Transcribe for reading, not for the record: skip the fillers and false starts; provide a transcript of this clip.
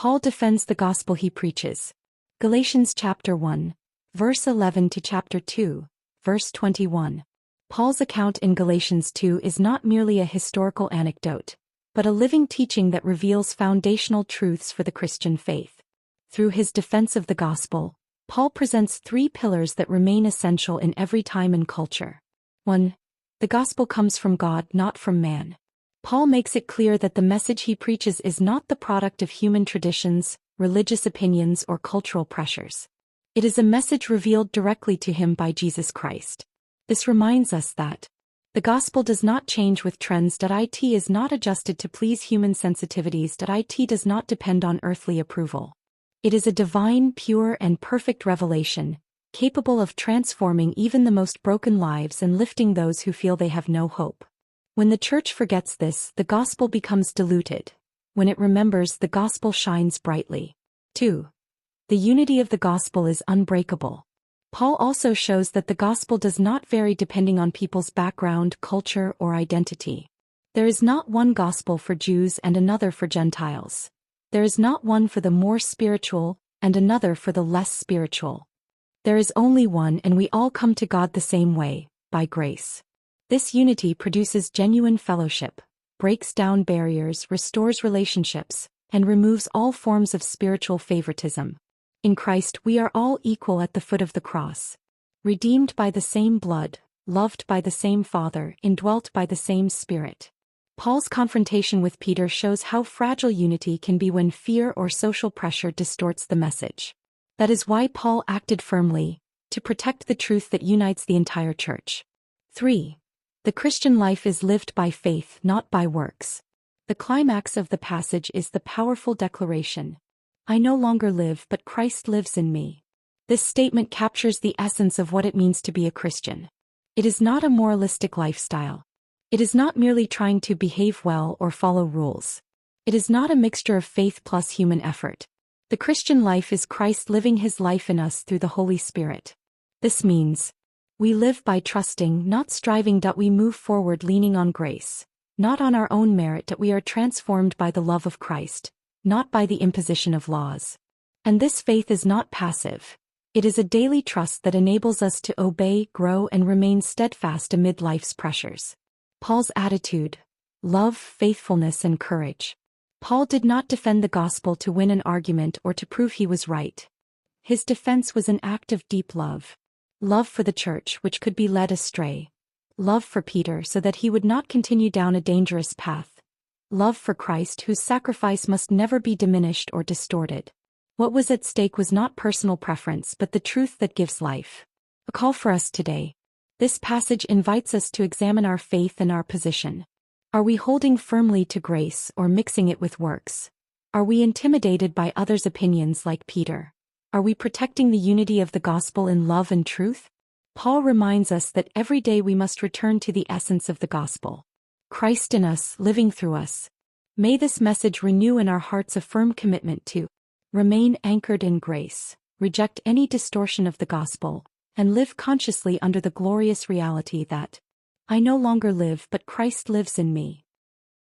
Paul defends the gospel he preaches. Galatians chapter 1, verse 11 to chapter 2, verse 21. Paul's account in Galatians 2 is not merely a historical anecdote, but a living teaching that reveals foundational truths for the Christian faith. Through his defense of the gospel, Paul presents three pillars that remain essential in every time and culture. 1. The gospel comes from God, not from man. Paul makes it clear that the message he preaches is not the product of human traditions, religious opinions, or cultural pressures. It is a message revealed directly to him by Jesus Christ. This reminds us that the gospel does not change with trends. It is not adjusted to please human sensitivities. It does not depend on earthly approval. It is a divine, pure, and perfect revelation, capable of transforming even the most broken lives and lifting those who feel they have no hope. When the church forgets this, the gospel becomes diluted. When it remembers, the gospel shines brightly. 2. The unity of the gospel is unbreakable. Paul also shows that the gospel does not vary depending on people's background, culture, or identity. There is not one gospel for Jews and another for Gentiles. There is not one for the more spiritual and another for the less spiritual. There is only one, and we all come to God the same way, by grace. This unity produces genuine fellowship, breaks down barriers, restores relationships, and removes all forms of spiritual favoritism. In Christ we are all equal at the foot of the cross. Redeemed by the same blood, loved by the same Father, indwelt by the same Spirit. Paul's confrontation with Peter shows how fragile unity can be when fear or social pressure distorts the message. That is why Paul acted firmly, to protect the truth that unites the entire church. 3. The Christian life is lived by faith, not by works. The climax of the passage is the powerful declaration, "I no longer live, but Christ lives in me." This statement captures the essence of what it means to be a Christian. It is not a moralistic lifestyle. It is not merely trying to behave well or follow rules. It is not a mixture of faith plus human effort. The Christian life is Christ living his life in us through the Holy Spirit. This means we live by trusting, not striving. We move forward leaning on grace, not on our own merit. We are transformed by the love of Christ, not by the imposition of laws. And this faith is not passive. It is a daily trust that enables us to obey, grow, and remain steadfast amid life's pressures. Paul's attitude: love, faithfulness, and courage. Paul did not defend the gospel to win an argument or to prove he was right. His defense was an act of deep love. Love for the church, which could be led astray. Love for Peter so that he would not continue down a dangerous path. Love for Christ, whose sacrifice must never be diminished or distorted. What was at stake was not personal preference but the truth that gives life. A call for us today. This passage invites us to examine our faith and our position. Are we holding firmly to grace or mixing it with works? Are we intimidated by others' opinions like Peter? Are we protecting the unity of the gospel in love and truth? Paul reminds us that every day we must return to the essence of the gospel. Christ in us, living through us. May this message renew in our hearts a firm commitment to remain anchored in grace, reject any distortion of the gospel, and live consciously under the glorious reality that I no longer live, but Christ lives in me.